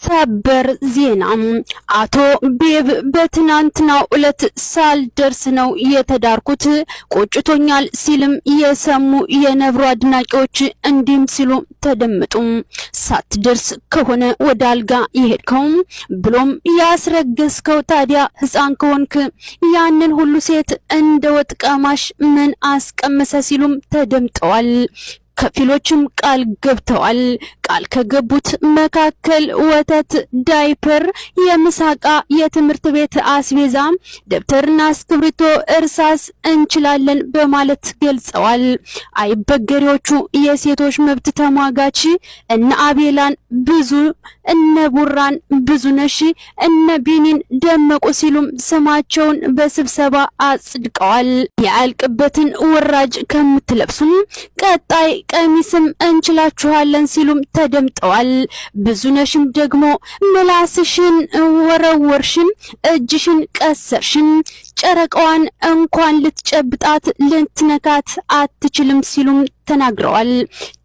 ሰበር ዜና አቶ ቤብ በትናንትናው ዕለት ሳልደርስ ነው የተዳርኩት ቆጭቶኛል ሲልም የሰሙ የነብሩ አድናቂዎች እንዲህም ሲሉ ተደመጡ። ሳትደርስ ከሆነ ወደ አልጋ የሄድከው ብሎም ያስረገዝከው ታዲያ ሕፃን ከሆንክ ያንን ሁሉ ሴት እንደ ወጥ ቀማሽ ምን አስቀመሰ ሲሉም ተደምጠዋል። ከፊሎችም ቃል ገብተዋል። ቃል ከገቡት መካከል ወተት፣ ዳይፐር፣ የምሳቃ፣ የትምህርት ቤት አስቤዛ፣ ደብተርና እስክሪብቶ፣ እርሳስ እንችላለን በማለት ገልጸዋል። አይበገሬዎቹ የሴቶች መብት ተሟጋች እነ አቤላን ብዙ፣ እነ ቡራን ብዙነሽ፣ እነ ቢኒን ደመቁ ሲሉም ስማቸውን በስብሰባ አጽድቀዋል። ያልቅበትን ወራጅ ከምትለብሱም ቀጣይ ቀሚስም እንችላችኋለን ሲሉም ተደምጠዋል። ብዙነሽም ደግሞ ምላስሽን ወረወርሽን፣ እጅሽን ቀሰርሽን፣ ጨረቃዋን እንኳን ልትጨብጣት ልትነካት አትችልም ሲሉም ተናግረዋል።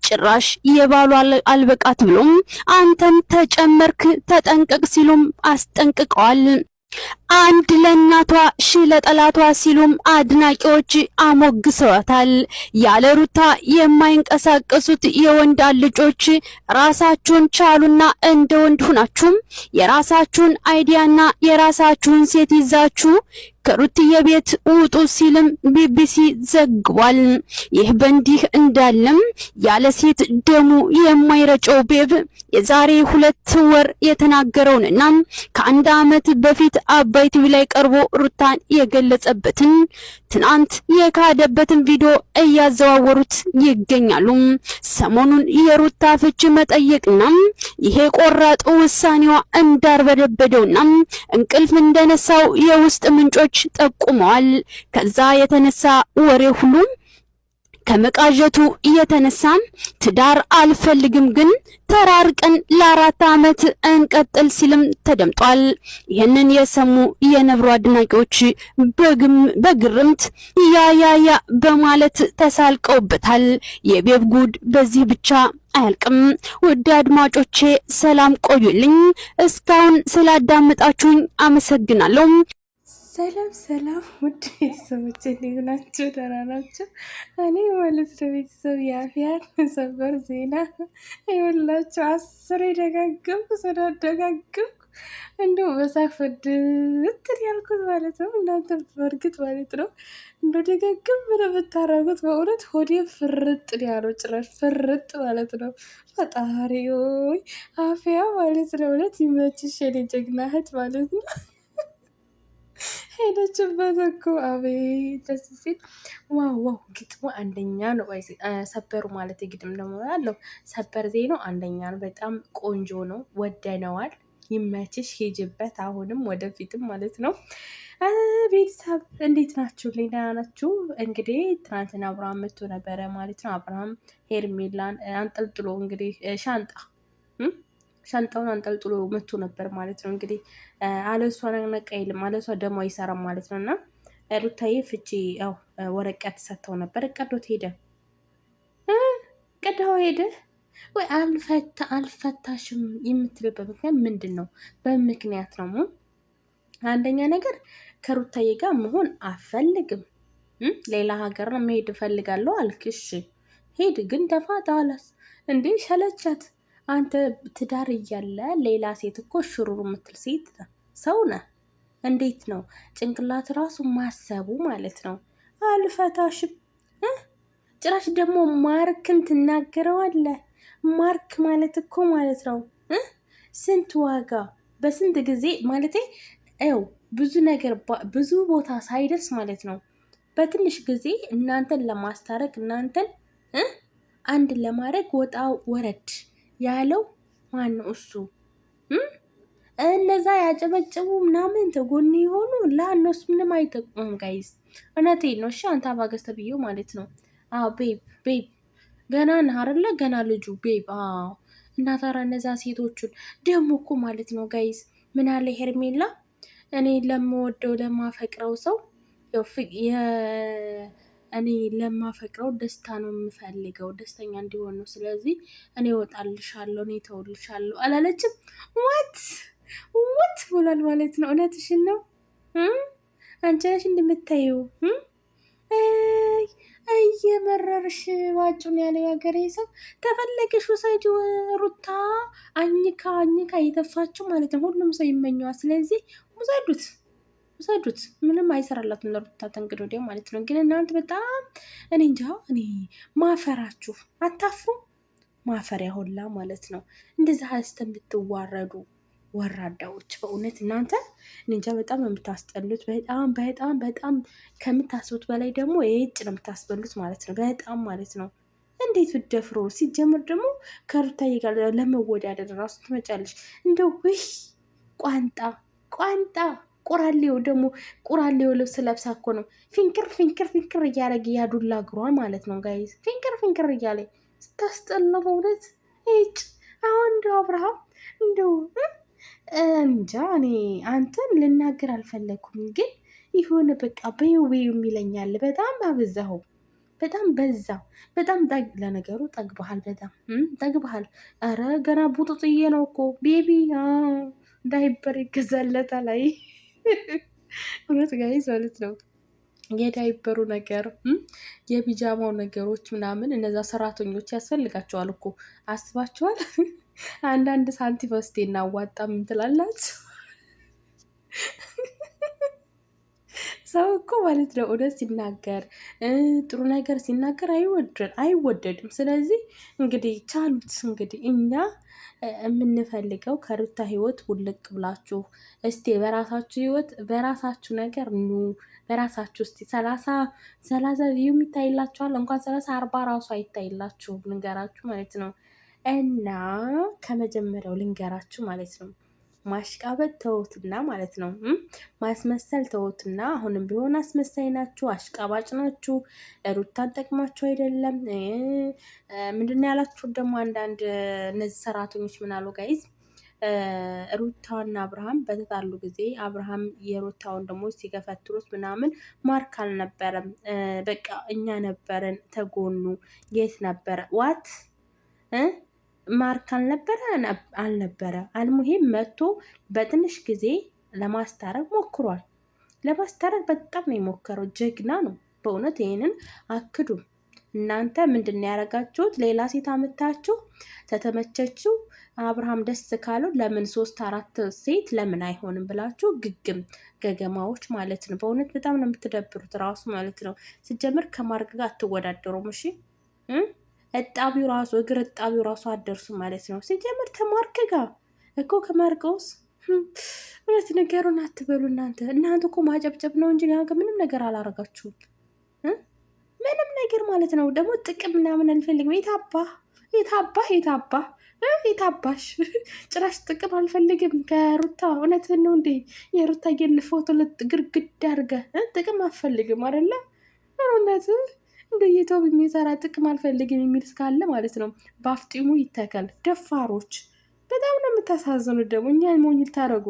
ጭራሽ የባሉ አልበቃት ብሎም አንተም ተጨመርክ ተጠንቀቅ ሲሉም አስጠንቅቀዋል። አንድ ለእናቷ ሺ ለጠላቷ ሲሉም አድናቂዎች አሞግሰዋታል። ያለ ሩታ የማይንቀሳቀሱት የወንድ አልጮች ራሳችሁን ቻሉና እንደ ወንድ ሁናችሁም የራሳችሁን አይዲያና የራሳችሁን ሴት ይዛችሁ ከሩትዬ ቤት ውጡ ሲልም ቢቢሲ ዘግቧል። ይህ በእንዲህ እንዳለም ያለ ሴት ደሙ የማይረጨው ቤብ የዛሬ 2 ወር የተናገረውንና ከ1 ዓመት በፊት አባይ ቲቪ ላይ ቀርቦ ሩታን የገለጸበትን ትናንት የካደበትን ቪዲዮ እያዘዋወሩት ይገኛሉ። ሰሞኑን የሩታ ፍች መጠየቅና ይሄ ቆራጥ ውሳኔዋ እንዳርበደበደውና እንቅልፍ እንደነሳው የውስጥ ምንጮች ጠቁመዋል። ከዛ የተነሳ ወሬ ሁሉ ከመቃዠቱ የተነሳ ትዳር አልፈልግም ግን ተራርቀን ለ4 ዓመት እንቀጥል ሲልም ተደምጧል። ይህንን የሰሙ የነብሩ አድናቂዎች በግርምት ያ በማለት ተሳልቀውበታል። የቤብ ጉድ በዚህ ብቻ አያልቅም። ውድ አድማጮቼ ሰላም ቆዩልኝ። እስካሁን ስላዳመጣችሁኝ አመሰግናለሁ። ሰላም ውድ ቤተሰቦች እንዴት ናቸው? ደህና ናቸው? እኔ ማለት ነው ቤተሰብ የአፍያን ሰበር ዜና ይኸውላችሁ 10 ደጋግምኩ ስላደጋግምኩ እንደው በሳቅ ፍድት ያልኩት ማለት ነው። እናንተ በእርግጥ ማለት ነው እንደው ደጋግም ብታረጉት በእውነት ሆዴ ፍርጥ ያለው ጭራሽ ፍርጥ ማለት ነው። ፈጣሪ ሆይ አፍያ ማለት ነው እውነት ይመችሽ የኔ ጀግና እህት ማለት ነው። ሄደችበት እኮ አቤት ደስ ሲል ዋው ግጥሙ አንደኛ ነው። ሰበሩ ማለት ግጥም ደግሞ ያለው ሰበር ዜናው አንደኛ ነው። በጣም ቆንጆ ነው፣ ወደነዋል። ይመችሽ፣ ሂጅበት፣ አሁንም ወደፊትም ማለት ነው። ቤተሰብ እንዴት ናችሁ? ደህና ናችሁ? እንግዲህ ትናንትና አብርሃም መጥቶ ነበረ ማለት ነው። አብርሃም ሄርሜላን አንጠልጥሎ እንግዲህ ሻንጣውን አንጠልጥሎ መጥቶ ነበር ማለት ነው። እንግዲህ አለሷ ነቀ የለም አለሷ ደሞ አይሰራም ማለት ነው። እና ሩታዬ ፍቺ ያው ወረቀት ሰጥተው ነበር። ቀዶት ሄደ ቀዳው ሄደ ወይ አልፈታሽም የምትልበት ምክንያት ምንድን ነው? በምክንያት ነው። አንደኛ ነገር ከሩታዬ ጋር መሆን አፈልግም፣ ሌላ ሀገር ነው መሄድ እፈልጋለሁ አልክሽ። ሄድ ግን ተፋታላስ እንዴ ሸለቻት። አንተ ትዳር እያለ ሌላ ሴት እኮ ሽሩሩ የምትል ሴት ሰው ነህ። እንዴት ነው ጭንቅላት ራሱ ማሰቡ ማለት ነው። አልፈታሽም ጭራሽ ደግሞ ማርክን ትናገረዋለህ። ማርክ ማለት እኮ ማለት ነው ስንት ዋጋ በስንት ጊዜ ማለት ው ብዙ ነገር ብዙ ቦታ ሳይደርስ ማለት ነው በትንሽ ጊዜ እናንተን ለማስታረቅ እናንተን አንድ ለማድረግ ወጣ ወረድ ያለው ማን ነው? እሱ እነዛ ያጨበጨቡ ምናምን ተጎን የሆኑ ለእነሱ ምንም አይጠቅሙም ጋይዝ። እውነቴን ነው። እሺ አንተ አባገስ ተብዬው ማለት ነው። ቤብ ገና ነህ አይደለ? ገና ልጁ ቤብ እና ታዲያ እነዛ ሴቶቹን ደግሞ እኮ ማለት ነው ጋይዝ ምን አለ ሄርሜላ እኔ ለምወደው ለማፈቅረው ሰው እኔ ለማፈቅረው ደስታ ነው የምፈልገው፣ ደስተኛ እንዲሆን ነው። ስለዚህ እኔ እወጣልሻለሁ፣ እኔ ተውልሻለሁ አላለችም? ወት ብሏል ማለት ነው። እውነትሽን ነው። አንቺ ነሽ እንደምታየው እየመረርሽ ዋጩን ያለ ያገሬ ሰው። ተፈለገሽ ውሰጂው ሩታ አኝካ እየተፋችው ማለት ነው። ሁሉም ሰው ይመኘዋል። ስለዚህ ውሰዱት። ምንም አይሰራላትም ለሩታ ተንግዶ ወዲያ ማለት ነው። ግን እናንተ በጣም እኔ እንጃ፣ እኔ ማፈራችሁ አታፍሩም? ማፈሪያ ሁላ ማለት ነው። እንደዚህ እስከምትዋረዱ ወራዳዎች በእውነት እናንተ እንጃ በጣም ነው የምታስጠሉት። በጣም ከምታስቡት በላይ ደግሞ የእጭ ነው የምታስበሉት ማለት ነው። በጣም ማለት ነው። እንዴት ብትደፍሩ! ሲጀምር ደግሞ ከሩታዬ ጋር ለመወዳደር ራሱ ትመጫለሽ። እንደው ቋንጣ ቁራሌው ደግሞ ቁራሌው ልብስ ለብሳ እኮ ነው ፊንክር እያደረገ ያዱላ እግሯን ማለት ነው ጋይዝ። ፊንክር እያለ ስታስጠላ በእውነት እጭ። አሁን እንደው አብርሃም እንደው እንጃ እኔ አንተን ልናገር አልፈለኩም፣ ግን የሆነ በቃ በይው የሚለኛል። በጣም አበዛኸው፣ በጣም በዛ። በጣም ለነገሩ ጠግበሃል፣ በጣም ጠግበሃል። አረ ገና ቡጡጥዬ ነው እኮ ቤቢ፣ ዳይበር ይገዛለታል። አይ እውነት ጋይዝ ማለት ነው። የዳይበሩ ነገር የቢጃማው ነገሮች ምናምን እነዛ ሰራተኞች ያስፈልጋቸዋል እኮ አስባቸዋል። አንዳንድ ሳንቲም ወስቴ እናዋጣ ምን ትላላችሁ? ሰው እኮ ማለት ነው እውነት ሲናገር ጥሩ ነገር ሲናገር አይወደድም። ስለዚህ እንግዲህ ቻሉት። እንግዲህ እኛ የምንፈልገው ከሩታ ህይወት ውልቅ ብላችሁ እስቲ በራሳችሁ ህይወት በራሳችሁ ነገር ኑ። በራሳችሁ እስቲ 30 የሚታይላችኋል እንኳን 30-40 ራሱ አይታይላችሁ ልንገራችሁ ማለት ነው። እና ከመጀመሪያው ልንገራችሁ ማለት ነው። ማሽቃበጥ ተውትና ማለት ነው። ማስመሰል ተውትና፣ አሁንም ቢሆን አስመሳይ ናችሁ፣ አሽቃባጭ ናችሁ። ሩታን ጠቅማችሁ አይደለም። ምንድን ያላችሁ ደግሞ አንዳንድ እነዚህ ሰራተኞች ምን አሉ ጋይዝ? ሩታና አብርሃም በተጣሉ ጊዜ አብርሃም የሩታውን ደግሞ ሲገፈትሩት ምናምን ማርክ አልነበረም። በቃ እኛ ነበረን ተጎኑ። የት ነበረ ዋት ማርክ አልነበረ። አልሙሄም መጥቶ በትንሽ ጊዜ ለማስታረቅ ሞክሯል። ለማስታረቅ በጣም ነው የሞከረው። ጀግና ነው በእውነት። ይሄንን አክዱ። እናንተ ምንድን ነው ያደረጋችሁት? ሌላ ሴት አምታችሁ ተተመቸችው። አብርሃም ደስ ካለው ለምን 3-4 ሴት ለምን አይሆንም ብላችሁ ግግም ገገማዎች ማለት ነው። በእውነት በጣም ነው የምትደብሩት ራሱ ማለት ነው። ሲጀምር ከማርክ ጋር አትወዳደሩም። እሺ እጣቢው ራሱ እግር እጣቢው ራሱ አደርሱ ማለት ነው። ሲጀምር ተማርክ ጋር እኮ ከማርቀውስ እውነት ነገሩን አትበሉ እናንተ እኮ ማጨብጨብ ነው እንጂ ምንም ነገር አላረጋችሁም። ምንም ነገር ማለት ነው። ደግሞ ጥቅም ምናምን አልፈልግም። የታባሽ ጭራሽ ጥቅም አልፈልግም ከሩታ። እውነትን ነው እንዴ? የሩታ ፎቶ ግርግዳ አድርገህ ጥቅም አልፈልግም አይደለ? እውነት እንደ የተው የሚሰራ ጥቅም አልፈልግም የሚል እስካለ ማለት ነው በአፍጢሙ ይተከል። ደፋሮች በጣም ነው የምታሳዝኑት። ደግሞ እኛ ሞኝ ልታደርጉ